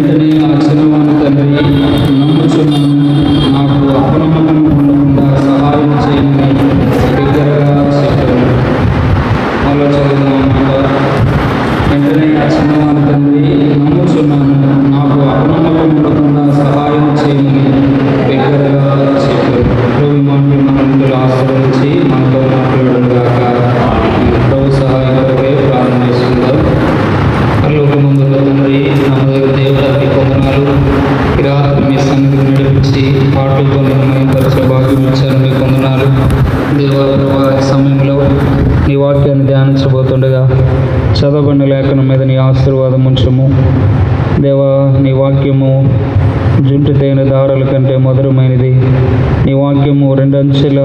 వెంటనే ఆ చిన్నవాని తండ్రి, నమ్ముచున్నాను, నాకు అపనమ్మకం ఉండకుండా సహాయం చేయమని బిగ్గరగా చెప్పాను. అలా చదువుదాం అన్నమాట. వెంటనే ఆ చిన్నవాని తండ్రి, నమ్ముచున్నాను, నాకు అపనమ్మకం ఉండకుండా సహాయం చేయమని బిగ్గరగా చెప్పాను. ప్రభు మాటలు మనందరూ ఆశ్రయించి మనతో మాట్లాడడం కాక ప్రభు సహాయకుడిపై ప్రార్థన చేసుకుందాం. పరలోకమందున్న తండ్రి, నమ్మదగిన దేవుడానికి కొందనాలు. ఈ రాత్రి మీ సన్నిధికి నడిపించి పాటలతో నిర్మయపరిచే భాగ్యం ఇచ్చారు, మీ కొందనాలు. దేవా ప్రభా, ఈ సమయంలో నీ వాక్యాన్ని ధ్యానించబోతుండగా చదవబడిన లేఖనం మీద నీ ఆశీర్వాదం ఉంచము. దేవా, నీ వాక్యము జుంటు తేనె దారాల కంటే మధురమైనది. నీ వాక్యము రెండంచెల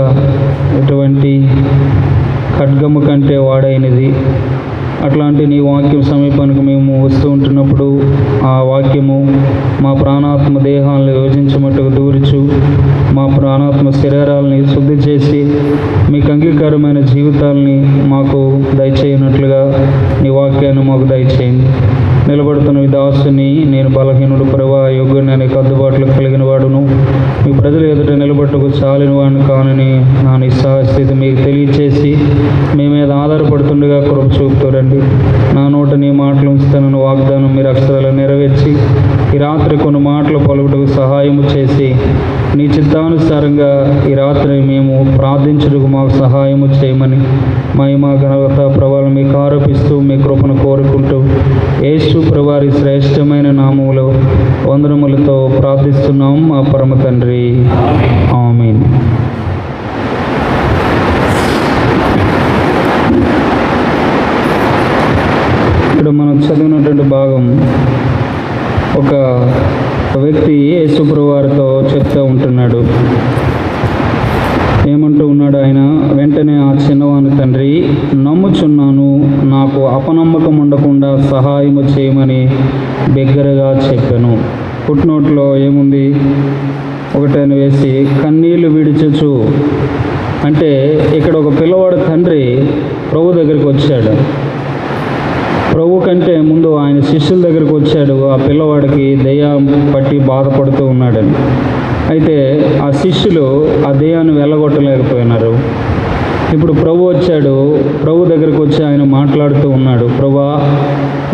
ఎటువంటి ఖడ్గము కంటే వాడైనది. అట్లాంటి నీ వాక్యం సమీపానికి మేము వస్తూ ఉంటున్నప్పుడు ఆ వాక్యము మా ప్రాణాత్మ దేహాలను యోజించమట్టుకు దూర్చు, మా ప్రాణాత్మ శరీరాలని శుద్ధి చేసి మీకు అంగీకారమైన జీవితాలని మాకు దయచేయనట్లుగా నీ వాక్యాన్ని మాకు దయచేయండి. నిలబడుతున్న విదాసుని నేను బలహీనుడు ప్రభా, యోగ్యుని అనేక అందుబాటులో కలిగిన వాడును, మీ ప్రజలు ఎదుట నిలబట్టుకు చాలిన వాడిని కానని నా నిస్సహాయస్థితి మీకు తెలియచేసి మీ మీద ఆధారపడుతుండగా కృప చూపుతారండి. నా నోట నీ మాటలు ఉంచుతానని వాగ్దానం మీరు అక్షరాలు నెరవేర్చి ఈ రాత్రి కొన్ని మాటలు పలుకుటకు సహాయము చేసి నీ చిత్తానుసారంగా ఈ రాత్రి మేము ప్రార్థించుటకు మాకు సహాయము చేయమని మహిమ ఘనత ప్రభావం మీకు ఆరోపిస్తూ మీ కృపను కోరుకుంటూ యేసు ప్రభువారి శ్రేష్టమైన నామములో వందనములతో ప్రార్థిస్తున్నాం మా పరమ తండ్రి, ఆమేన్. ఇక్కడ మనం చదివినటువంటి భాగం ఒక వ్యక్తి యేసు ప్రభువారితో చెప్తూ ఉంటున్నాడు. ఏమంటూ ఉన్నాడు ఆయన? వెంటనే ఆ చిన్నవాని తండ్రి, నమ్ముచున్నాను, నాకు అపనమ్మకం ఉండకుండా సహాయము చేయమని బిగ్గరగా చెప్పాను. ఫుట్నోట్లో ఏముంది? ఒకటైన వేసి కన్నీళ్లు విడిచచ్చు అంటే ఇక్కడ ఒక పిల్లవాడు తండ్రి ప్రభు దగ్గరికి వచ్చాడు. ప్రభు కంటే ముందు ఆయన శిష్యుల దగ్గరికి వచ్చాడు. ఆ పిల్లవాడికి దెయ్యం పట్టి బాధపడుతూ ఉన్నాడని. అయితే ఆ శిష్యులు ఆ దెయ్యాన్ని వెళ్ళగొట్టలేకపోయినారు. ఇప్పుడు ప్రభు వచ్చాడు. ప్రభు దగ్గరికి వచ్చి ఆయన మాట్లాడుతూ ఉన్నాడు. ప్రభా,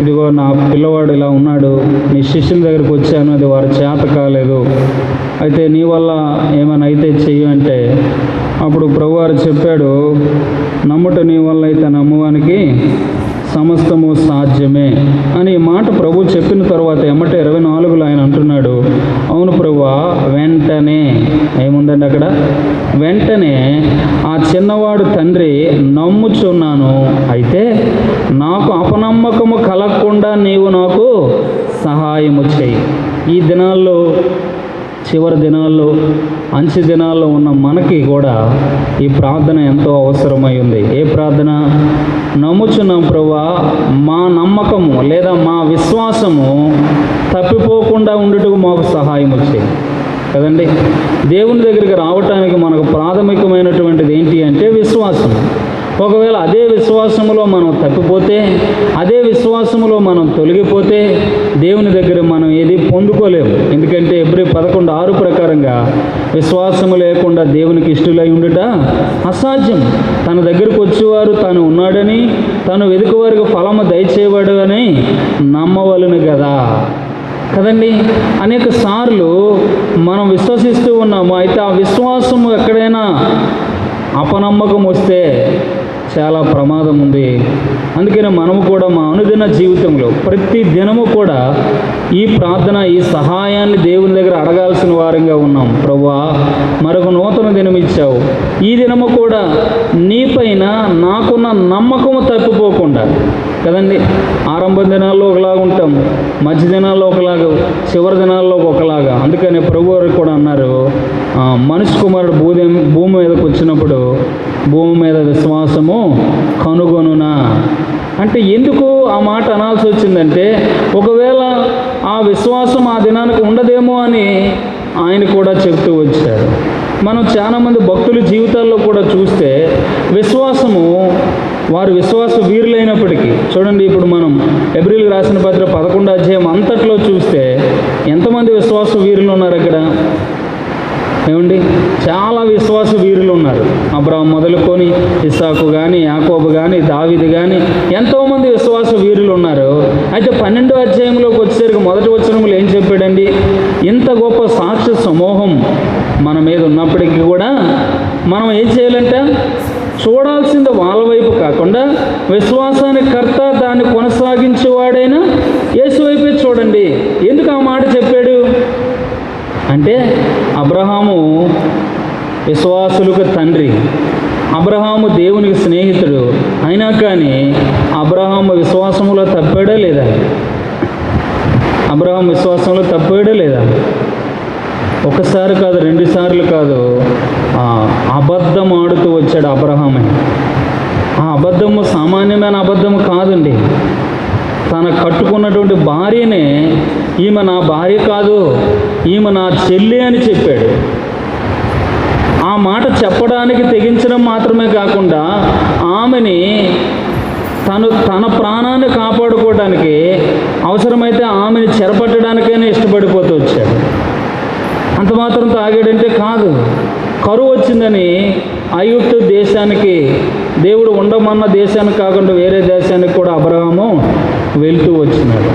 ఇదిగో నా పిల్లవాడు ఇలా ఉన్నాడు, నీ శిష్యుల దగ్గరికి వచ్చాను, అది వారి చేత కాలేదు, అయితే నీ వల్ల ఏమైనా అయితే చెయ్యి అంటే అప్పుడు ప్రభువారు చెప్పాడు, నమ్ముట నీ వల్ల అయితే నమ్మువానికి సమస్తము సాధ్యమే అని మాట ప్రభు చెప్పిన తర్వాత ఎమ్మటే 24లో ఆయన అంటున్నాడు, అవును ప్రభువా. వెంటనే ఏముందండి అక్కడ? వెంటనే ఆ చిన్నవాడు తండ్రి, నమ్ముచున్నాను, అయితే నాకు అపనమ్మకము కలగకుండా నీవు నాకు సహాయము చేయి. ఈ దినాల్లో, చివరి దినాల్లో, అంచె దినాల్లో ఉన్న మనకి కూడా ఈ ప్రార్థన ఎంతో అవసరమై ఉంది. ఏ ప్రార్థన? నమ్ముచున్నాం ప్రభువా, మా నమ్మకము లేదా మా విశ్వాసము తప్పిపోకుండా ఉండుటకు మాకు సహాయం వచ్చేది కదండి. దేవుని దగ్గరికి రావటానికి మనకు ప్రాథమికమైనటువంటిది ఏంటి అంటే విశ్వాసం. ఒకవేళ అదే విశ్వాసములో మనం తప్పిపోతే, అదే విశ్వాసములో మనం తొలగిపోతే దేవుని దగ్గర మనం ఏది పొందుకోలేము. ఎందుకంటే ఎబ్రీ 11:6 ప్రకారంగా విశ్వాసము లేకుండా దేవునికి ఇష్టలై ఉండుట అసాధ్యం. తన దగ్గరకు వచ్చేవారు తాను ఉన్నాడని, తను వెదుకువారికి ఫలము దయచేవాడు అని నమ్మవలను కదండి. అనేక సార్లు మనం విశ్వసిస్తూ ఉన్నాము. అయితే ఆ విశ్వాసము ఎక్కడైనా అపనమ్మకం వస్తే చాలా ప్రమాదం ఉంది. అందుకనే మనము కూడా మా అనుదిన జీవితంలో ప్రతి దినము కూడా ఈ ప్రార్థన, ఈ సహాయాన్ని దేవుని దగ్గర అడగాల్సిన వారంగా ఉన్నాం. ప్రభువా, మరొక నూతన దినం ఇచ్చావు. ఈ దినము కూడా నీపైన నాకున్న నమ్మకము తప్పిపోకుండా కదండి. ఆరంభ దినాల్లో ఒకలాగా ఉంటాం, మధ్య దినాల్లో ఒకలాగా, చివరి దినాల్లో ఒకలాగా. అందుకని ప్రభు వారు కూడా అన్నారు, మనిషి కుమారుడు భూమి మీదకి వచ్చినప్పుడు భూమి మీద విశ్వాసము కనుగొనునా అంటే ఎందుకు ఆ మాట అనాల్సి వచ్చిందంటే, ఒకవేళ ఆ విశ్వాసం ఆ దినానికి ఉండదేమో అని ఆయన కూడా చెప్తూ వచ్చారు. మనం చాలామంది భక్తుల జీవితాల్లో కూడా చూస్తే విశ్వాసము, వారు విశ్వాస వీరులైనప్పటికీ చూడండి, ఇప్పుడు మనం ఎబ్రిల్కి రాసిన పత్రిక 11వ అధ్యాయం అంతట్లో చూస్తే ఎంతమంది విశ్వాస వీరులు ఉన్నారు అక్కడ? ఏమండి, చాలా విశ్వాస వీరులు ఉన్నారు. అబ్రాహాం మొదలుకొని ఇస్సాకు కానీ, యాకోబు కానీ, దావీదు కానీ ఎంతోమంది విశ్వాస వీరులు ఉన్నారు. అయితే 12వ అధ్యాయంలోకి వచ్చేసరికి మొదటి వచనంలో ఏం చెప్పాడండి? ఇంత గొప్ప సాక్షి సమూహం మన మీద ఉన్నప్పటికీ కూడా మనం ఏం చేయాలంట? చూడాల్సింది వాళ్ళ వైపు కాకుండా విశ్వాసానికి కర్త, దాన్ని కొనసాగించేవాడైనా యేసు వైపే చూడండి. ఎందుకు ఆ మాట చెప్పాడు అంటే, అబ్రహాము విశ్వాసులకు తండ్రి, అబ్రహాము దేవునికి స్నేహితుడు. అయినా కానీ అబ్రహాము విశ్వాసంలో తప్పాడా లేదా? అబ్రహాం విశ్వాసంలో తప్పాడా లేదా? ఒకసారి కాదు, 2 సార్లు కాదు, అబద్ధం ఆడుతూ వచ్చాడు అబ్రహామే. ఆ అబద్ధము సామాన్యమైన అబద్ధము కాదండి. తన కట్టుకున్నటువంటి భార్యనే ఈమె నా భార్య కాదు, ఈమె నా చెల్లి అని చెప్పాడు. ఆ మాట చెప్పడానికి తెగించడం మాత్రమే కాకుండా ఆమెని తన ప్రాణాన్ని కాపాడుకోవడానికి అవసరమైతే ఆమెని చెరపట్టడానికైనా ఇష్టపడిపోతూ వచ్చాడు. అంత మాత్రం తాగాడంటే కాదు. కరువు వచ్చిందని ఐగుప్తు దేశానికి, దేవుడు ఉండమన్న దేశానికి కాకుండా వేరే దేశానికి కూడా అబ్రహాము వెళ్తూ వచ్చినాడు.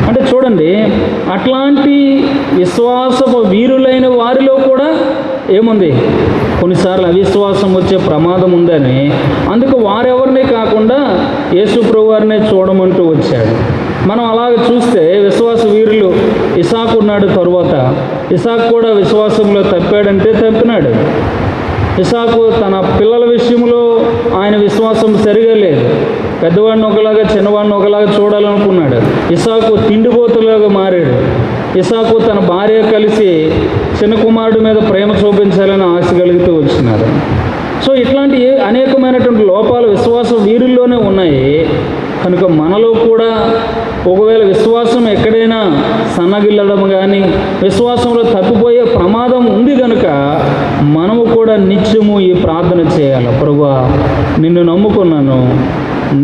అంటే చూడండి, అట్లాంటి విశ్వాసపు వీరులైన వారిలో కూడా ఏముంది? కొన్నిసార్లు అవిశ్వాసం వచ్చే ప్రమాదం ఉందని, అందుకు వారెవరిని కాకుండా యేసు ప్రభువారినే చూడమంటూ వచ్చాడు. మనం అలాగ చూస్తే విశ్వాస వీరులు ఇసాకు ఉన్నాడు. తరువాత ఇసాకు కూడా విశ్వాసంలో తప్పాడంటే తప్పినాడు. ఇసాకు తన పిల్లల విషయంలో ఆయన విశ్వాసం సరిగా లేదు. పెద్దవాడిని ఒకలాగా, చిన్నవాడిని ఒకలాగా చూడాలనుకున్నాడు. ఇసాకు తిండిపోతులాగా మారాడు. ఇసాకు తన భార్య కలిసి చిన్న కుమారుడి మీద ప్రేమ చూపించాలని ఆశ కలుగుతూ వచ్చినారు. సో ఇట్లాంటి అనేకమైనటువంటి లోపాలు విశ్వాస వీరుల్లోనే ఉన్నాయి. కనుక మనలో కూడా ఒకవేళ విశ్వాసం ఎక్కడైనా సన్నగిల్లడం కానీ విశ్వాసంలో తప్పిపోయే ప్రమాదం ఉంది కనుక మనము కూడా నిత్యము ఈ ప్రార్థన చేయాలి. ప్రభువా, నిన్ను నమ్ముకున్నాను,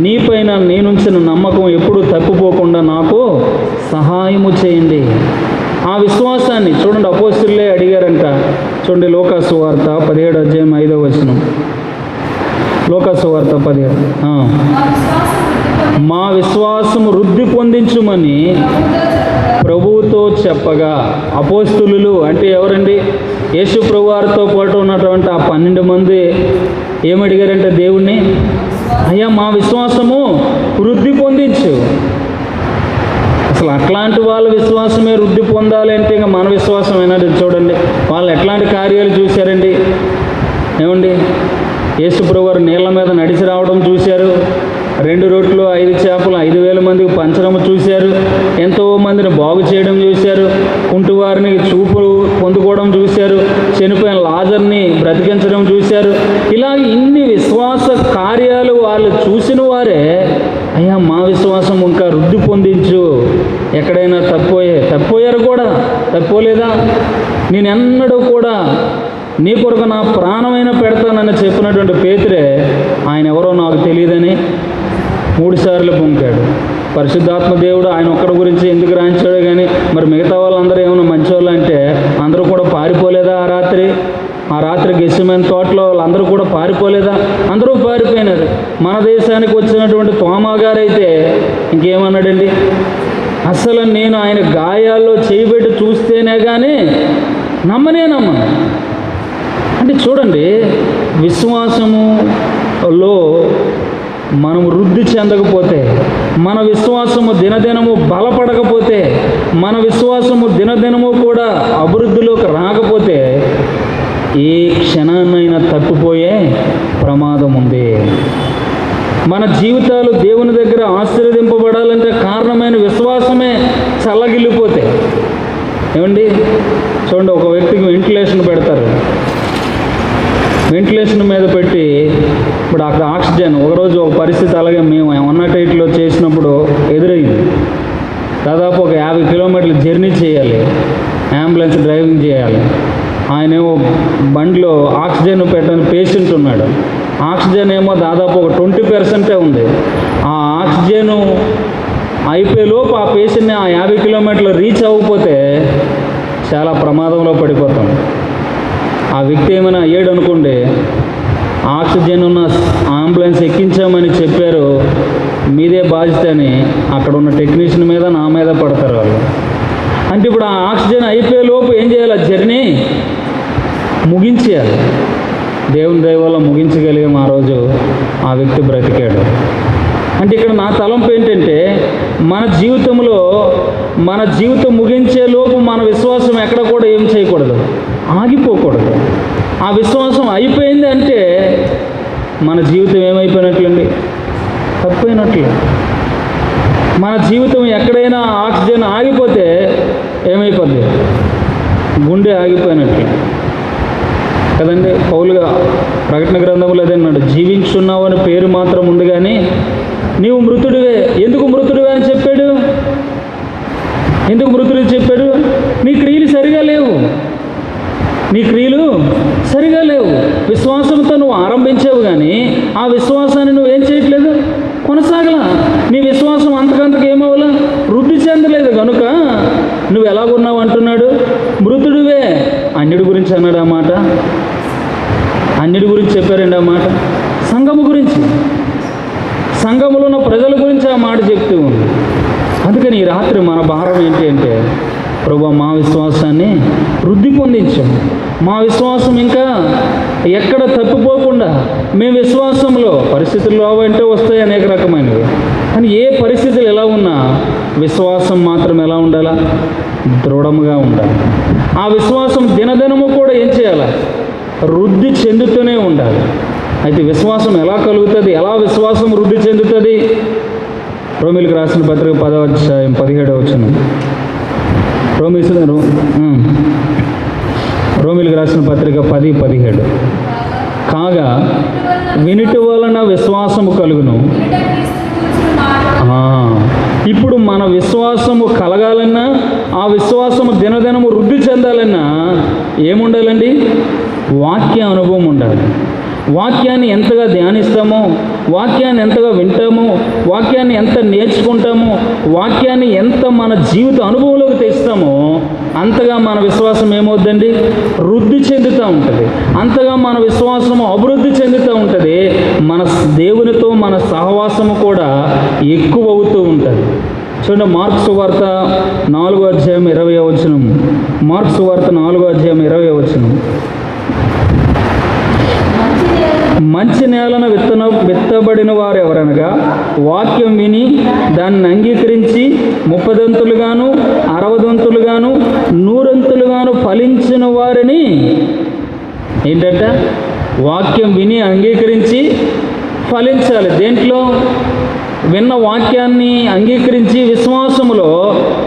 నీపైన నేనుంచిన నమ్మకం ఎప్పుడూ తప్పిపోకుండా నాకు సహాయము చేయండి. ఆ విశ్వాసాన్ని చూడండి, అపోస్తలులే అడిగారంట. చూడండి, లూకాసు వార్త 17వ అధ్యాయం 5వ వచనం. లూకాసు వార్త 17. మా విశ్వాసము వృద్ధి పొందించుమని ప్రభువుతో చెప్పగా, అపోస్తలులు అంటే ఎవరండి? యేసు ప్రభువారితో పాటు ఉన్నటువంటి ఆ 12 మంది ఏమడిగారంటే దేవుణ్ణి, అయ్యా మా విశ్వాసము వృద్ధి పొందించు. అసలు అట్లాంటి వాళ్ళ విశ్వాసమే వృద్ధి పొందాలి అంటే ఇంకా మన విశ్వాసం ఏనాడు? చూడండి, వాళ్ళు ఎట్లాంటి కార్యాలు చూశారండి. ఏమండి, యేసు ప్రభువారు నీళ్ళ మీద నడిచి రావడం చూశారు. 2 రొట్టెలు 5 చేపలు 5,000 మందికి పంచడం చూశారు. ఎంతోమందిని బాగు చేయడం చూశారు. కుంటివారిని చూపు పొందుకోవడం చూశారు. చనిపోయిన లాజర్ని బ్రతికించడం చూశారు. ఇలా ఇన్ని విశ్వాస కార్యాలు వాళ్ళు చూసిన వారే, అయ్యా మా విశ్వాసం ఇంకా వృద్ధి పొందించు. ఎక్కడైనా తప్పిపోయారు కూడా, తప్పిపోలేదా? నేనెన్నడూ కూడా నీ కొరకు నా ప్రాణమైనా పెడతానని చెప్పినటువంటి పేతురే, ఆయన ఎవరో నాకు తెలియదని 3 సార్లు పొంకాడు. పరిశుద్ధాత్మ దేవుడు ఆయన ఒక్కడి గురించి ఎందుకు రాయించాడు కానీ మరి మిగతా వాళ్ళందరూ ఏమైనా మంచివాళ్ళు అంటే అందరూ కూడా పారిపోలేదా? ఆ రాత్రి గెస్సిమేని తోటలో వాళ్ళందరూ కూడా పారిపోలేదా? అందరూ పారిపోయినారు. మన దేశానికి వచ్చినటువంటి తోమా గారైతే ఇంకేమన్నాడండి? అసలు నేను ఆయన గాయాల్లో చేయబెట్టి చూస్తేనే కానీ నమ్మను. అంటే చూడండి, విశ్వాసములో మనం వృద్ధి చెందకపోతే, మన విశ్వాసము దినదినము బలపడకపోతే, మన విశ్వాసము దినదినము కూడా అభివృద్ధిలోకి రాకపోతే ఏ క్షణాన్నైనా తప్పిపోయే ప్రమాదం ఉంది. మన జీవితాలు దేవుని దగ్గర ఆశీర్వదింపబడాలంటే కారణమైన విశ్వాసమే చల్లగిల్లిపోతే, ఏమండి చూడండి, ఒక వ్యక్తికి వెంటిలేషన్ పెడతారు. వెంటిలేషన్ మీద పెట్టి ఇప్పుడు అక్కడ ఆక్సిజన్, ఒకరోజు ఒక పరిస్థితి అలాగే మేము 108లో చేసినప్పుడు ఎదురైంది. దాదాపు ఒక 50 కిలోమీటర్లు జర్నీ చేయాలి, అంబులెన్స్ డ్రైవింగ్ చేయాలి. ఆయనేమో బండిలో ఆక్సిజన్ పెట్టని పేషెంట్ ఉన్నాడు. ఆక్సిజన్ ఏమో దాదాపు ఒక 20% ఉంది. ఆ ఆక్సిజను అయిపోయేలోపు ఆ పేషెంట్ని ఆ 50 కిలోమీటర్లు రీచ్ అవ్వకపోతే చాలా ప్రమాదంలో పడిపోతాం. ఆ వ్యక్తి ఏమైనా అయ్యాడు అనుకోండి, ఆక్సిజన్ ఉన్న అంబులెన్స్ ఎక్కించామని చెప్పారు, మీదే బాధ్యత అని అక్కడ ఉన్న టెక్నీషియన్ మీద నా మీద పడతారు వాళ్ళు. అంటే ఇప్పుడు ఆ ఆక్సిజన్ అయిపోయేలోపు ఏం చేయాలి? ఆ జర్నీ ముగించేయాలి. దేవుని దయ వల్ల ముగించగలిగాం. ఆ రోజు ఆ వ్యక్తి బ్రతికాడు. అంటే ఇక్కడ నా తలంపు ఏంటంటే, మన జీవితంలో మన జీవితం ముగించే లోపు మన విశ్వాసం ఎక్కడ కూడా ఏం చేయకూడదు, ఆగిపోకూడదు. ఆ విశ్వాసం అయిపోయింది అంటే మన జీవితం ఏమైపోయినట్లండి? తప్పైనట్లు. మన జీవితం ఎక్కడైనా ఆక్సిజన్ ఆగిపోతే ఏమైపోద్ది? గుండె ఆగిపోయినట్లు కదండి. పౌలుగా ప్రకటన గ్రంథంలో అదేన్నాడు, జీవించున్నావు అని పేరు మాత్రం ఉంది కానీ నీవు మృతుడివే. ఎందుకు మృతుడివే అని చెప్పాడు? ఎందుకు మృతుడు చెప్పాడు? నీ క్రియలు సరిగా లేవు, నీ క్రియలు సరిగా లేవు. విశ్వాసంతో నువ్వు ఆరంభించావు కానీ ఆ విశ్వాసాన్ని నువ్వేం చేయట్లేదు, కొనసాగలా. నీ విశ్వాసం అంతకంతకు ఏమవ్వాలా, వృద్ధి చెందలేదు. కనుక నువ్వు ఎలాగున్నావు అంటున్నాడు, మృతుడివే. అన్యుడి గురించి అన్నాడు ఆ మాట, అన్యుడి గురించి చెప్పారండి ఆ మాట. సంఘము గురించి, సంఘములో ఉన్న ప్రజల గురించి ఆ మాట చెప్తూ ఉంది. అందుకని ఈ రాత్రి మన భారం ఏంటి అంటే, ప్రభువా మా విశ్వాసాన్ని వృద్ధి పొందించాం, మా విశ్వాసం ఇంకా ఎక్కడ తప్పిపోకుండా మేము విశ్వాసంలో పరిస్థితులు అంటే వస్తాయి అనేక రకమైనవి, కానీ ఏ పరిస్థితులు ఎలా ఉన్నా విశ్వాసం మాత్రం ఎలా ఉండాలా? దృఢముగా ఉండాలి. ఆ విశ్వాసం దినదినము కూడా ఏం చేయాలి? వృద్ధి చెందుతూనే ఉండాలి. అయితే విశ్వాసం ఎలా కలుగుతుంది? ఎలా విశ్వాసం వృద్ధి చెందుతుంది? రోమీలకు రాసిన పత్రిక 10వ అధ్యాయం 17వ వచనం. రోమీలకు రాసిన పత్రిక 10:17. కాగా వినుట వలన విశ్వాసము కలుగును. ఇప్పుడు మన విశ్వాసము కలగాలన్నా, ఆ విశ్వాసము దినదినము వృద్ధి చెందాలన్నా ఏముండాలండి? వాక్య అనుభవం ఉండాలి. వాక్యాన్ని ఎంతగా ధ్యానిస్తామో, వాక్యాన్ని ఎంతగా వింటామో, వాక్యాన్ని ఎంత నేర్చుకుంటామో, వాక్యాన్ని ఎంత మన జీవిత అనుభవంలోకి తెస్తామో అంతగా మన విశ్వాసం ఏమవుద్దండి? వృద్ధి చెందుతూ ఉంటుంది. అంతగా మన విశ్వాసము అభివృద్ధి చెందుతూ ఉంటుంది. మన దేవునితో మన సహవాసము కూడా ఎక్కువ అవుతూ ఉంటుంది. చూడండి, మార్కు సువార్త 4వ అధ్యాయం 20వ వచనం. మార్కు సువార్త 4వ అధ్యాయం 20వ వచనం. మంచి నేలను విత్తబడిన వారు ఎవరనగా, వాక్యం విని దాన్ని అంగీకరించి 30 దంతులుగాను 60 దంతులుగాను 100 దంతులుగాను ఫలించిన వారిని. ఏంటంటే వాక్యం విని అంగీకరించి ఫలించాలి. దేంట్లో? విన్న వాక్యాన్ని అంగీకరించి విశ్వాసములో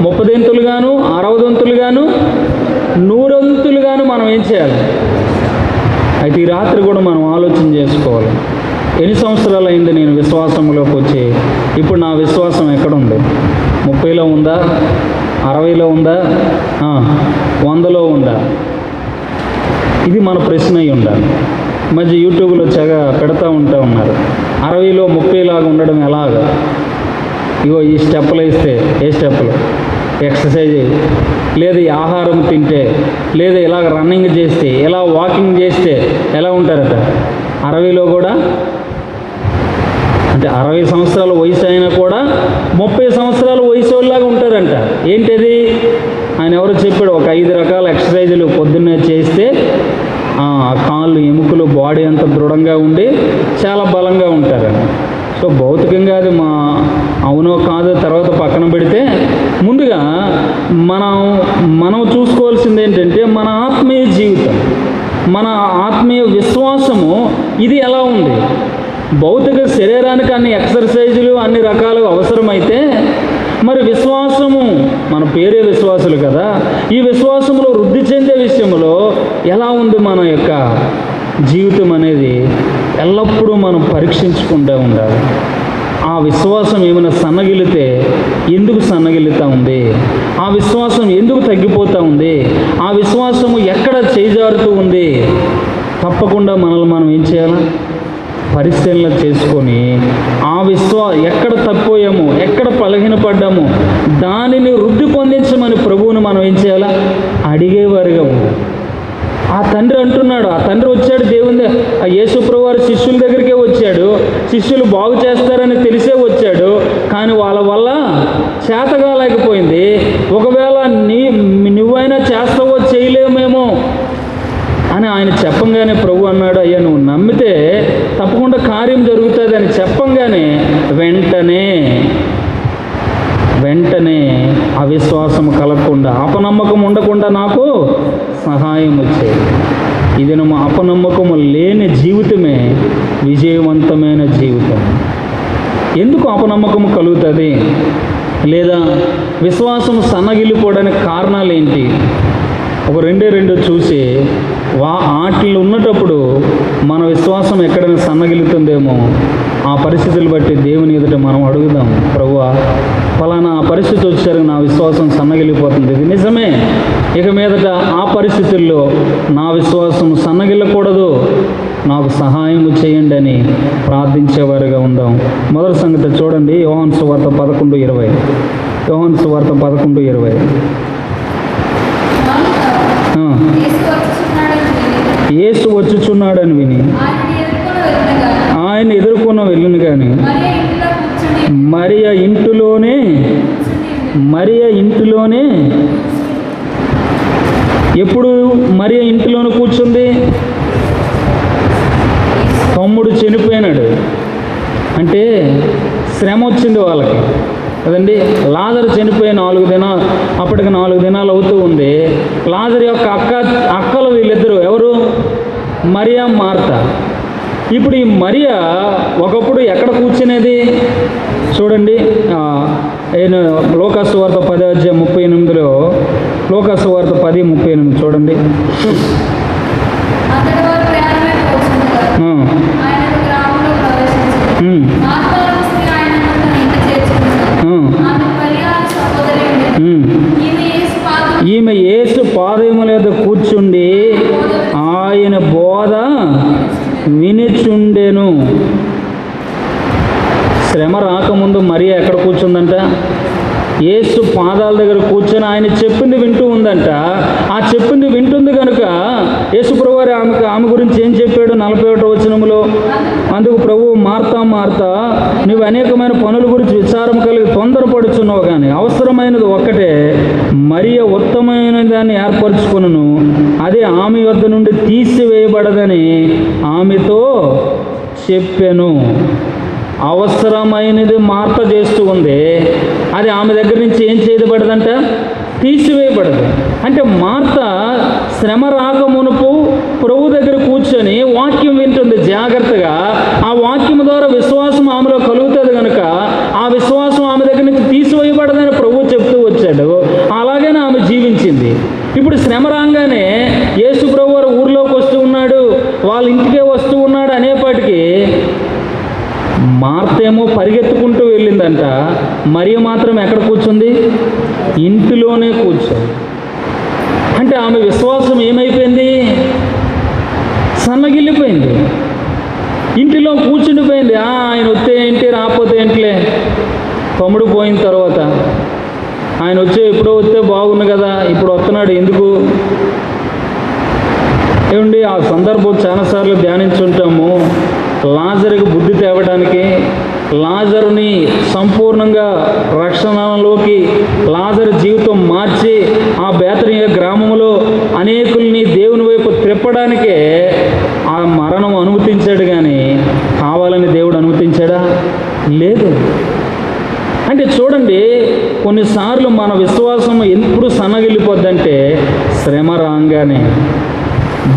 30 దంతులుగాను 60 దంతులుగాను 100 దంతులుగాను మనం ఏం చేయాలి? అయితే ఈ రాత్రి కూడా మనం ఆలోచన చేసుకోవాలి. ఎన్ని సంవత్సరాలు అయింది నేను విశ్వాసంలోకి వచ్చి? ఇప్పుడు నా విశ్వాసం ఎక్కడుంది? 30లో ఉందా? 60లో ఉందా? 100లో ఉందా? ఇది మన ప్రశ్న అయి ఉండాలి. మధ్య యూట్యూబ్లో పెడతా ఉన్నారు, 60లో 30 లాగా ఉండడం ఎలాగా? ఇగో ఈ స్టెప్పులు వేస్తే, ఏ స్టెప్పులు? ఎక్సర్సైజ్, లేదా ఆహారం తింటే, లేదా ఇలాగ రన్నింగ్ చేస్తే, ఇలా వాకింగ్ చేస్తే ఎలా ఉంటారట? 60లో కూడా, అంటే 60 సంవత్సరాల వయసు అయినా కూడా 30 సంవత్సరాల వయసు వాళ్ళలాగా ఉంటారంట. ఏంటది? ఆయన ఎవరో చెప్పాడు, ఒక 5 రకాల ఎక్సర్సైజులు పొద్దున్నే చేస్తే కాళ్ళు, ఎముకలు, బాడీ అంతా దృఢంగా ఉండి చాలా బలంగా ఉంటారని. సో భౌతికంగా అది అవునో కాదో తర్వాత పక్కన పెడితే, ముందుగా మనం చూసుకోవాల్సింది ఏంటంటే మన ఆత్మీయ జీవితం, మన ఆత్మీయ విశ్వాసము ఇది ఎలా ఉంది? భౌతిక శరీరానికి అన్ని ఎక్సర్సైజులు అన్ని రకాలు అవసరమైతే, మరి విశ్వాసము, మన పేరే విశ్వాసులు కదా, ఈ విశ్వాసంలో వృద్ధి చెందే విషయంలో ఎలా ఉంది మన యొక్క జీవితం అనేది ఎల్లప్పుడూ మనం పరీక్షించుకుంటూ ఉండాలి. ఆ విశ్వాసం ఏమైనా సన్నగిలితే ఎందుకు సన్నగిలుతూ ఉంది? ఆ విశ్వాసం ఎందుకు తగ్గిపోతూ ఉంది? ఆ విశ్వాసము ఎక్కడ చేజారుతూ ఉంది? తప్పకుండా మనల్ని మనం ఏం చేయాలి? పరిశీలన చేసుకొని ఆ ఎక్కడ తప్పిపోయామో, ఎక్కడ బలహీనపడ్డామో దానిని వృద్ధి పొందించమని ప్రభువుని మనం ఏం చేయాలా? అడిగేవారుగా ఉండాలి. ఆ తండ్రి అంటున్నాడు, ఆ తండ్రి వచ్చాడు దేవుని, ఆ యేసు ప్రభువారు శిష్యుల దగ్గరికే వచ్చాడు, శిష్యులు బాగు చేస్తారని తెలిసే వచ్చాడు, కానీ వాళ్ళ వల్ల చేతగాలేకపోయింది. ఒకవేళ నువ్వైనా చేస్తావో చేయలేమేమో అని ఆయన చెప్పంగానే ప్రభు అన్నాడు, అయ్యా నువ్వు నమ్మితే తప్పకుండా కార్యం జరుగుతుంది అని చెప్పంగానే వెంటనే అవిశ్వాసం కలగకుండా, అపనమ్మకం ఉండకుండా నాకు సహాయం వచ్చేది. ఇది మా అపనమ్మకము లేని జీవితమే విజయవంతమైన జీవితం. ఎందుకు అపనమ్మకము కలుగుతుంది లేదా విశ్వాసం సన్నగిల్లిపోవడానికి కారణాలు ఏంటి? ఒక రెండు చూసి వాటిలో ఉన్నటప్పుడు మన విశ్వాసం ఎక్కడైనా సన్నగిలుతుందేమో ఆ పరిస్థితులు బట్టి దేవుని ఎదుట మనం అడుగుదాం, ప్రభువా ఫలానా ఆ పరిస్థితి వచ్చేసరికి నా విశ్వాసం సన్నగిలిపోతుంది, ఇది నిజమే, ఇక మీదట ఆ పరిస్థితుల్లో నా విశ్వాసం సన్నగిల్లకూడదు, నాకు సహాయం చేయండి అని ప్రార్థించేవారుగా ఉందాం. మొదటి సంగతి చూడండి, యోహాను సువార్త 11:20. యోహాను సువార్త 11:20. యేసు వచ్చుచున్నాడని విని ఆయన ఎదుర్కొన్న వెళ్ళును కానీ మరియ ఇంటిలోనే ఎప్పుడు మరియ ఇంటిలోనే కూర్చుంది? తమ్ముడు చనిపోయినాడు అంటే శ్రమ వచ్చింది వాళ్ళకి కదండి. లాజరు చనిపోయి 4 దినాలు, అప్పటికి 4 దినాలు అవుతూ ఉంది. లాజరు యొక్క అక్కలు వీళ్ళిద్దరూ ఎవరు? మరియా, మార్తా. ఇప్పుడు ఈ మరియా ఒకప్పుడు ఎక్కడ కూర్చునేది చూడండి. లోకాసు వార్త 10:38 లోకాసు వార్త 10:38 చూడండి. ఈమె యేసు పాదముల మీద కూర్చుండి ఆయన బోధ వినిచుండెను. శ్రమ రాకముందు మరియా ఎక్కడ కూర్చుందంట? యేసు పాదాల దగ్గర కూర్చొని ఆయన చెప్పింది వింటూ ఉందంట. ఆ చెప్పింది వింటుంది కనుక యేసు ప్రభువారు ఆమె గురించి ఏం చెప్పాడు? 41వ వచనములో, అందుకు ప్రభువు, మార్తా మార్తా, నువ్వు అనేకమైన పనుల గురించి విచారం కలిగి తొందరపడుచున్నావు, కానీ అవసరమైనది ఒక్కటే, మరియ ఉత్తమమైన దాన్ని ఏర్పరచుకొనును, అదే ఆమె వద్ద నుండి తీసివేయబడదని ఆమెతో చెప్పెను. అవసరమైనది మార్త చేస్తూ ఉంది, అది ఆమె దగ్గర నుంచి ఏం చేయబడదంట? తీసివేయబడదు. అంటే మార్త శ్రమ రాకమునుపు ప్రభు దగ్గర కూర్చొని వాక్యం వింటుంది జాగ్రత్తగా. ఆ వాక్యం ద్వారా విశ్వాసం ఆమెలో కలుగుతుంది కనుక ఆ విశ్వాసం ఆమె దగ్గర నుంచి తీసివేయబడదని ప్రభు చెప్తూ వచ్చాడు. అలాగనే ఆమె జీవించింది. ఇప్పుడు శ్రమ రాగానే యేసు ప్రభు వారు ఊర్లోకి వస్తూ ఉన్నాడు, వాళ్ళ ఇంటికే వస్తూ ఉన్నాడు అనేపాటికి మార్తేమో పరిగెత్తుకుంటూ వెళ్ళిందంట, మరియ మాత్రం ఎక్కడ కూర్చుంది? ఇంటిలోనే కూర్చోంది. అంటే ఆమె విశ్వాసం ఏమైపోయింది? సన్నగిల్లిపోయింది. ఇంటిలో కూర్చుండిపోయింది. ఆయన వస్తే ఏంటి, రాకపోతే ఏంటిలే, తమ్ముడు పోయిన తర్వాత ఆయన ఎప్పుడో వస్తే బాగుంది కదా, ఇప్పుడు వస్తున్నాడు ఎందుకు? ఏమండి, ఆ సందర్భం చాలాసార్లు ధ్యానించుంటాము. లాజరుకి బుద్ధి తేవడానికి, లాజరుని సంపూర్ణంగా రక్షణలోకి లాజరు జీవితం మార్చి ఆ బేతనీయ గ్రామంలో అనేకుల్ని దేవుని వైపు త్రిప్పడానికే ఆ మరణం అనుమతించాడు, కానీ కావాలని దేవుడు అనుమతించాడా? లేదు. అంటే చూడండి, కొన్నిసార్లు మన విశ్వాసం ఎప్పుడు సన్నగిల్లిపోద్దంటే శ్రమ రాగానే,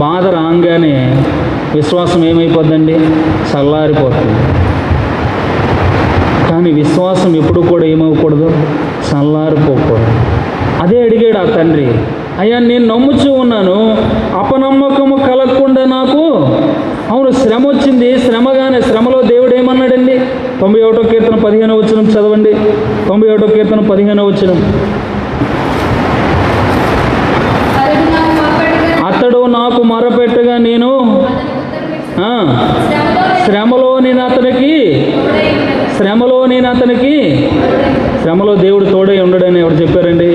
బాధ రాగానే విశ్వాసం ఏమైపోద్దండి? చల్లారిపోతుంది. కానీ విశ్వాసం ఎప్పుడు కూడా ఏమవ్వకూడదు? చల్లారిపోకూడదు. అదే అడిగాడు ఆ తండ్రి, అయ్యా నేను నమ్ముచూ ఉన్నాను, అపనమ్మకము కలగకుండా నాకు, అవును శ్రమ వచ్చింది, శ్రమలో దేవుడు ఏమన్నాడండి? 91వ కీర్తన 15వ వచనం చదవండి. 91వ కీర్తన 15వ వచనం. అతడు నాకు మొరపెట్టగా నేను శ్రమలో నేను అతనికి శ్రమలో దేవుడు తోడై ఉండడని ఎవరు చెప్పారండి?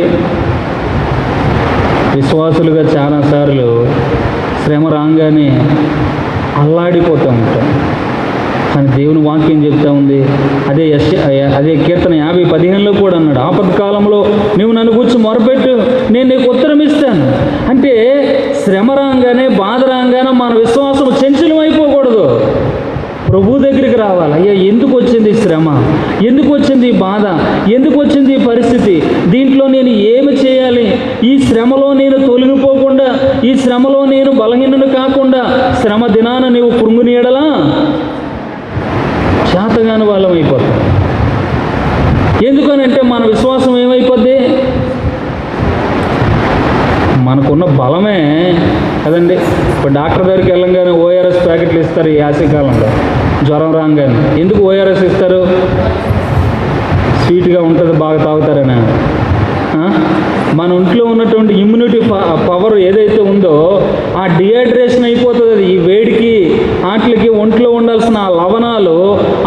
విశ్వాసులుగా చాలాసార్లు శ్రమ రాగానే అల్లాడిపోతూ ఉంటాం. కానీ దేవుని వాక్యం చెప్తా ఉంది, అదే కీర్తన 50:15 కూడా అన్నాడు, ఆపత్కాలంలో నువ్వు నన్ను కూర్చొని మొరపెట్టు, నేను నీకు ఉత్తరం ఇస్తాను. అంటే శ్రమ రాగానే, బాధ రాగానే మన విశ్వాసం చంచలం అయిపోకూడదు. ప్రభు దగ్గరికి రావాలి. అయ్యా, ఎందుకు వచ్చింది ఈ శ్రమ, ఎందుకు వచ్చింది ఈ బాధ, ఎందుకు వచ్చింది ఈ పరిస్థితి, దీంట్లో నేను ఏమి చేయాలి, ఈ శ్రమలో నేను తొలగిపోకుండా, ఈ శ్రమలో నేను బలహీనుడు కాకుండా, శ్రమ దినాన నీవు కృంగునీయడలా చేతగాని వాళ్ళం అయిపోతాం. ఎందుకనంటే మన విశ్వాసం ఏమైపోద్ది? మనకున్న బలమే కదండి. ఇప్పుడు డాక్టర్ దగ్గరికి వెళ్ళంగానే ఓఆర్ఎస్ ప్యాకెట్లు ఇస్తారు ఈ యాసకాలంలో, జ్వరం రాగానే. ఎందుకు ఓఆర్ఎస్ ఇస్తారు? స్వీట్గా ఉంటుంది, బాగా తాగుతారని. మన ఒంట్లో ఉన్నటువంటి ఇమ్యూనిటీ పవర్ ఏదైతే ఉందో ఆ డిహైడ్రేషన్ అయిపోతుంది. అది ఈ వేడికి వాటికి ఒంట్లో ఉండాల్సిన ఆ లవణాలు,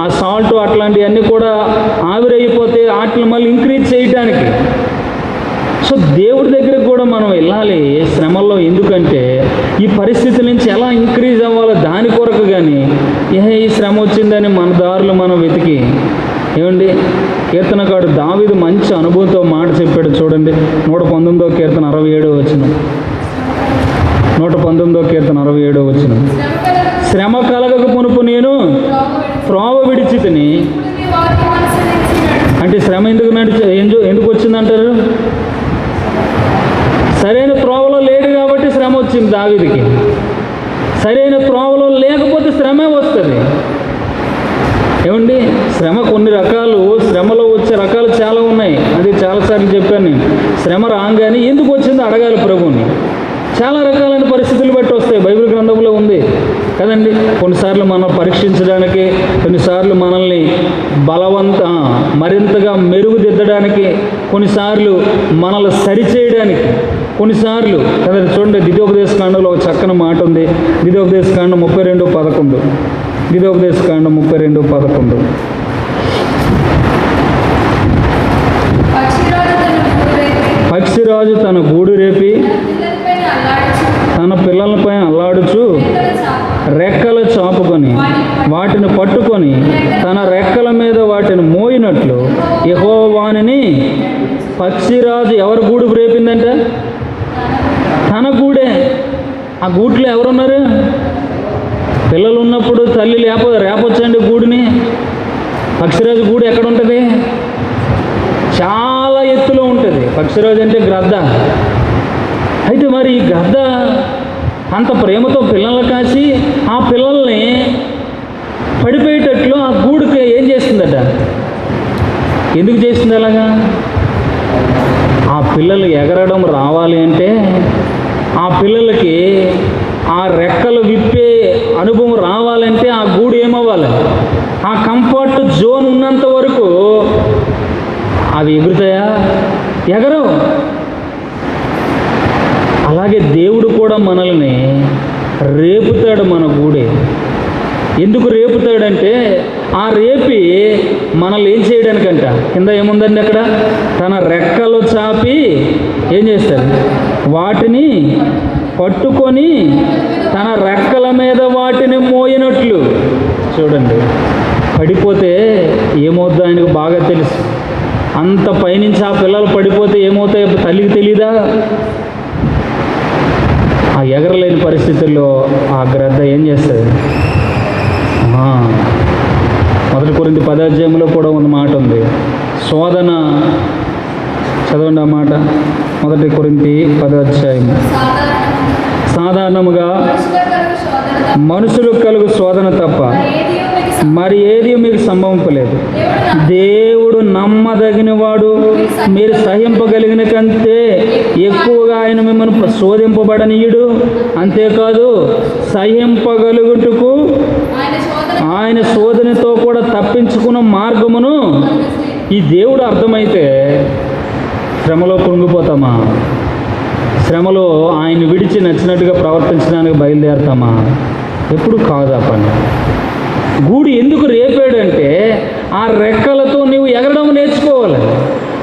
ఆ సాల్ట్ అట్లాంటివన్నీ కూడా ఆవిరైపోతే వాటిని మళ్ళీ ఇంక్రీజ్ చేయడానికి. సో దేవుడి దగ్గరకు కూడా మనం వెళ్ళాలి శ్రమల్లో. ఎందుకంటే ఈ పరిస్థితి నుంచి ఎలా ఇంక్రీజ్ అవ్వాలో దాని కొరకు. కానీ ఈ శ్రమ వచ్చిందని మన దారులు మనం వెతికి ఏమండి, కీర్తనకాడు దావీదు మంచి అనుభవంతో మాట చెప్పాడు చూడండి. 119వ కీర్తన 67వ వచనం. 119వ కీర్తన 67వ వచనం. శ్రమ కలగక మునుపు నేను త్రోవ విడిచితిని. అంటే శ్రమ ఎందుకు వచ్చిందంటారు? సరైన త్రోవలో లేడు కాబట్టి శ్రమ వచ్చింది దావీదుకి. సరైన త్రోవలో లేకపోతే శ్రమే వస్తుంది. ఏమండి, శ్రమ కొన్ని రకాలు, శ్రమలో వచ్చే రకాలు చాలా ఉన్నాయి. అది చాలాసార్లు చెప్పాను నేను. శ్రమ రాగానే ఎందుకు వచ్చిందో అడగాలి ప్రభువుని. చాలా రకాలైన పరిస్థితులు బట్టి వస్తాయి, బైబిల్ గ్రంథంలో ఉంది కదండి. కొన్నిసార్లు మనం పరీక్షించడానికి, కొన్నిసార్లు మనల్ని మరింతగా మెరుగుదిద్దడానికి, కొన్నిసార్లు మనల్ని సరిచేయడానికి, కొన్నిసార్లు కదండి. చూడండి, ద్వితీయోపదేశకాండంలో ఒక చక్కని మాట ఉంది. ద్వితీయోపదేశకాండం 32:11. ద్వితీయోపదేశకాండం 32:11. పక్షిరాజు తన గూడు రేపి తన పిల్లలపై అల్లాడుచు రెక్కలు చాపుకొని వాటిని పట్టుకొని తన రెక్కల మీద వాటిని మోయినట్లు యెహోవాని. పక్షిరాజు ఎవరి గూడు రేపిందంటే తన గూడే. ఆ గూట్లో ఎవరున్నారు? పిల్లలు ఉన్నప్పుడు తల్లి రేపొచ్చండి గూడుని. పక్షిరాజు గూడు ఎక్కడ ఉంటుంది? చాలా ఎత్తులో ఉంటుంది. పక్షిరాజు అంటే గ్రద్ద. అయితే మరి ఈ గ్రద్ద అంత ప్రేమతో పిల్లల్ని కాసి ఆ పిల్లల్ని పడిపోయేటట్లు ఆ గూడుకి ఏం చేస్తుందట? ఎందుకు చేస్తుంది అలాగా? ఆ పిల్లలు ఎగరడం రావాలి అంటే, ఆ పిల్లలకి ఆ రెక్కలు విప్పే అనుభవం రావాలంటే ఆ గూడు ఏమవ్వాలి? ఆ కంఫర్ట్ జోన్ ఉన్నంత వరకు అవి ఎగురుతాయా? ఎగరవు. అలాగే దేవుడు కూడా మనల్ని రేపుతాడు మన గూడే. ఎందుకు రేపుతాడంటే ఆ రేపి మనల్ని ఏం చేయడానికంట? కింద ఏముందండి అక్కడ? తన రెక్కలు చాపి ఏం చేస్తాడు? వాటిని పట్టుకొని తన రెక్కల మీద వాటిని మోయినట్లు. చూడండి, పడిపోతే ఏమవుద్దో ఆయనకు బాగా తెలుసు. అంత పైనుంచి ఆ పిల్లలు పడిపోతే ఏమవుతాయో తల్లికి తెలీదా? ఆ ఎగరలేని పరిస్థితుల్లో ఆ గ్రద్ద ఏం చేస్తుంది? 1 కొరింథీ 10వ అధ్యాయంలో కూడా ఉన్న మాట ఉంది. శోధన, చదవండి ఆ మాట. 1 కొరింథీ 10వ అధ్యాయం. సాధారణముగా మనుషులకు కలుగు శోధన తప్ప మరి ఏది మీకు సంభవింపలేదు. దేవుడు నమ్మదగిన వాడు, మీరు సహింపగలిగిన కంటే ఎక్కువగా ఆయన మిమ్మల్ని శోధింపబడనీయుడు. అంతేకాదు, సహింపగలుగుటకు ఆయన శోధనతో కూడా తప్పించుకున్న మార్గమును ఈ దేవుడు అర్థమైతే శ్రమలో కృంగిపోతామా? శ్రమలో ఆయన విడిచి నచ్చినట్టుగా ప్రవర్తించడానికి బయలుదేరుతామా? ఎప్పుడు కాదు ఆ పని. గూడు ఎందుకు రేపాడు అంటే ఆ రెక్కలతో నీవు ఎగరడం నేర్చుకోవాలి,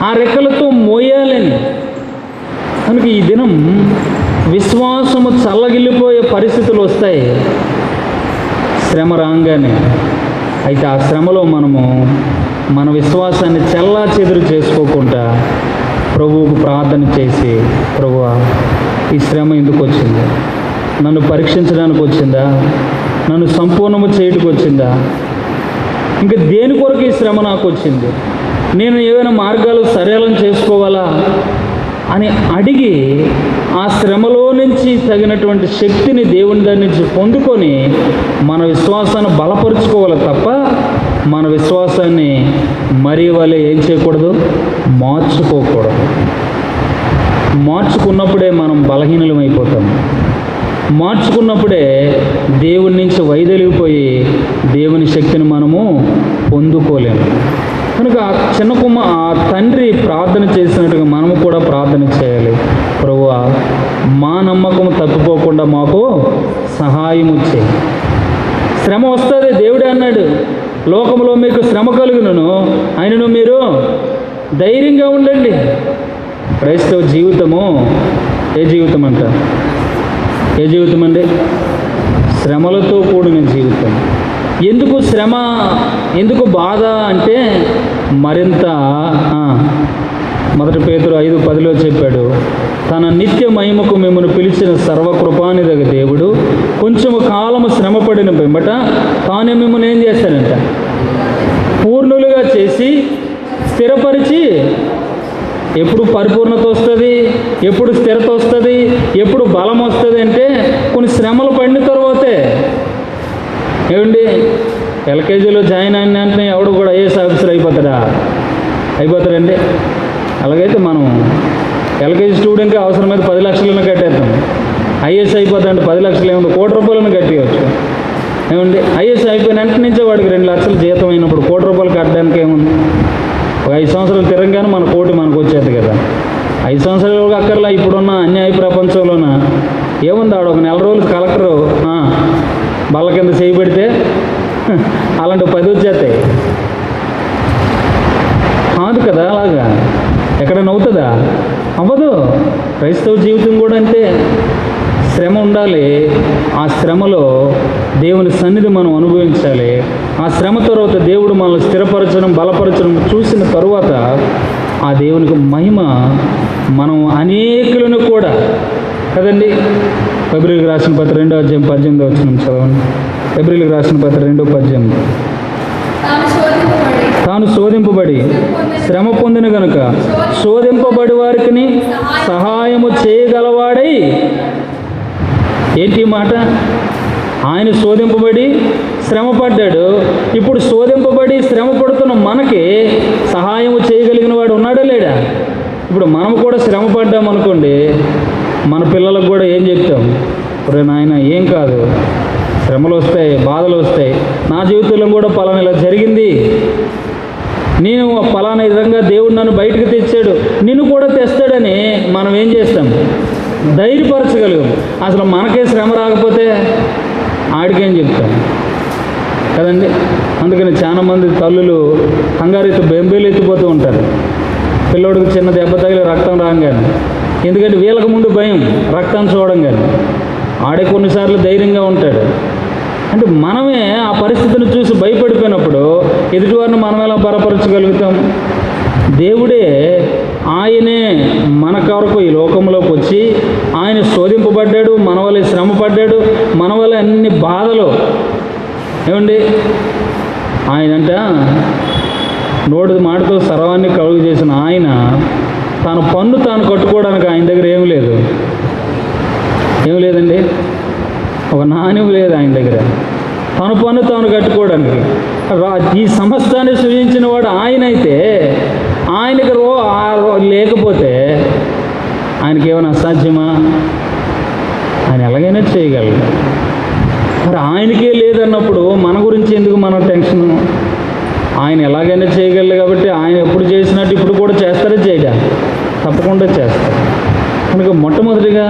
ఆ రెక్కలతో మోయాలని. కనుక ఈ దినం విశ్వాసము చల్లగిల్లిపోయే పరిస్థితులు వస్తాయి శ్రమ రాగానే. అయితే ఆ శ్రమలో మనము మన విశ్వాసాన్ని చెల్లా చెదురు చేసుకోకుండా ప్రభువుకు ప్రార్థన చేసి, ప్రభువా ఈ శ్రమ ఎందుకు వచ్చింది? నన్ను పరీక్షించడానికి వచ్చిందా? నన్ను సంపూర్ణము చేయడానికి వచ్చిందా? ఇంకా దేని కొరకు ఈ శ్రమ నాకు వచ్చింది? నేను ఏవైనా మార్గాలు సరళం చేసుకోవాలా అని అడిగి ఆ శ్రమలో నుంచి తగినటువంటి శక్తిని దేవుని దగ్గర నుంచి పొందుకొని మన విశ్వాసాన్ని బలపరుచుకోవాలి తప్ప మన విశ్వాసాన్ని మరీ వలె ఏం చేయకూడదు, మార్చుకోకూడదు. మార్చుకున్నప్పుడే మనం బలహీనమైపోతాం. మార్చుకున్నప్పుడే దేవుని నుంచి వైదొలిగిపోయి దేవుని శక్తిని మనము పొందుకోలేము. కనుక ఆ తండ్రి ప్రార్థన చేసినట్టుగా మనము కూడా ప్రార్థన చేయాలి. ప్రభువా మా నమ్మకం తప్పిపోకుండా మాకు సహాయము చేయి. శ్రమ వస్తుంది, దేవుడే అన్నాడు, లోకంలో మీకు శ్రమ కలుగును, ఆయనను మీరు ధైర్యంగా ఉండండి. క్రైస్తవ జీవితము ఏ జీవితం అంట? ఏ జీవితం అండి? శ్రమలతో కూడిన జీవితం. ఎందుకు శ్రమ, ఎందుకు బాధ అంటే మరింత 1 పేతురు 5:10 చెప్పాడు, తన నిత్య మహిమకు మిమ్మల్ని పిలిచిన సర్వకృపానిధి దేవుడు కొంచెము కాలము శ్రమపడిన వెంబట తానే మిమ్మల్ని ఏం చేస్తాడంట? పూర్ణులుగా చేసి స్థిరపరిచి. ఎప్పుడు పరిపూర్ణత వస్తుంది, ఎప్పుడు స్థిరత వస్తుంది, ఎప్పుడు బలం వస్తుంది అంటే కొన్ని శ్రమలు పడిన తర్వాతే. ఏమండి, ఎల్కేజీలో జాయిన్ అయిన వెంటనే ఎవడు కూడా ఐఏఎస్ ఆఫీసర్ అయిపోతాడండి. అలాగైతే మనం ఎల్కేజీ స్టూడెంట్కి అవసరమైతే 10 లక్షలను కట్టేస్తాం. ఐఏఎస్ అయిపోతాడంటే 10 లక్షలు ఏముంది, ₹1,00,000 కట్టేయచ్చు. ఏమండి, ఐఏఎస్ అయిపోయిన వెంటనే నుంచే వాడికి 2 లక్షలు జీతం అయినప్పుడు ₹1,00,000 కట్టడానికి ఏముంది? ఒక 5 సంవత్సరాలు తిరగగానే మన కోటి మనకు వచ్చేది కదా. 5 సంవత్సరాలు అక్కర్లా. ఇప్పుడున్న అన్యాయ ప్రపంచంలోన ఏముంది, ఆడ ఒక 4 రోజులు కలెక్టరు బల్ల కింద చేయి పెడితే అలాంటి 10 వచ్చేస్తాయి. కాదు కదా, అలాగా ఎక్కడైనా అవుతుందా? అవ్వదు. క్రైస్తవ జీవితం కూడా అంతే. శ్రమ ఉండాలి. ఆ శ్రమలో దేవుని సన్నిధి మనం అనుభవించాలి. ఆ శ్రమ తర్వాత దేవుడు మనల్ని స్థిరపరచడం, బలపరచడం చూసిన తరువాత ఆ దేవునికి మహిమ మనం అనేకులను కూడా కదండి. ఫిబ్రవరికి రాసిన పత్రిక 2వ అధ్యాయం 18వ వచనం చదవండి. ఫిబ్రవరికి రాసిన పత్రిక 2:18. తాను శోధింపబడి శ్రమ పొందిన గనుక శోధింపబడి వారికి సహాయము చేయగలవాడై. ఏంటి మాట? ఆయన శోధింపబడి శ్రమ పడ్డాడు. ఇప్పుడు శోధింపబడి శ్రమ పడుతున్న మనకి సహాయము చేయగలిగిన వాడు ఉన్నాడా లేడా? ఇప్పుడు మనం కూడా శ్రమ పడ్డామనుకోండి, మన పిల్లలకు కూడా ఏం చెప్తాం? ఒరే నాయన, ఏం కాదు, శ్రమలు వస్తాయి, బాధలు వస్తాయి. నా జీవితంలో కూడా పలానా ఇలా జరిగింది, నేను పలానా విధంగా దేవుడు నన్ను బయటకు తెచ్చాడు, నిన్ను కూడా తెస్తాడని మనం ఏం చేస్తాం? ధైర్యపరచగలుగుతాం. అసలు మనకే శ్రమ రాకపోతే ఆడికేం చెప్తాం కదండి. అందుకని చాలామంది తల్లులు కంగారు బెంబేలు ఎత్తిపోతూ ఉంటారు. పిల్లోడికి చిన్న దెబ్బ తగిలి రక్తం రాగానే, ఎందుకంటే వీళ్ళకి ముందు భయం రక్తాన్ని చూడంగానే. ఆడే కొన్నిసార్లు ధైర్యంగా ఉంటాడు. అంటే మనమే ఆ పరిస్థితిని చూసి భయపడిపోయినప్పుడు ఎదుటివారిని మనం ఎలా బలపరచగలుగుతాం? దేవుడే, ఆయనే మన కొరకు ఈ లోకంలోకి వచ్చి ఆయన శోధింపబడ్డాడు, మన వల్ల శ్రమ పడ్డాడు, మన వల్ల అన్ని బాధలు. ఏమండి, ఆయనంట నోటి మాటతో సర్వాన్ని కలుగు చేసిన ఆయన తన పన్ను తాను కట్టుకోవడానికి ఆయన దగ్గర ఏం లేదు. ఏం లేదండి, ఒక నాణ్యం లేదు ఆయన దగ్గర. తన పన్ను తాను కట్టుకోవడానికి ఈ సమస్తాన్ని సృజించిన వాడు ఆయన అయితే ఆయనకి లేకపోతే ఆయనకి ఏమైనా అసాధ్యమా? ఆయన ఎలాగైనా చేయగలడు. మరి ఆయనకే లేదన్నప్పుడు మన గురించి ఎందుకు మనం టెన్షన్? ఆయన ఎలాగైనా చేయగలరు కాబట్టి ఆయన ఎప్పుడు చేసినట్టు ఇప్పుడు కూడా చేస్తారా? చేయడా? తప్పకుండా చేస్తారు. కనుక మొట్టమొదటిగా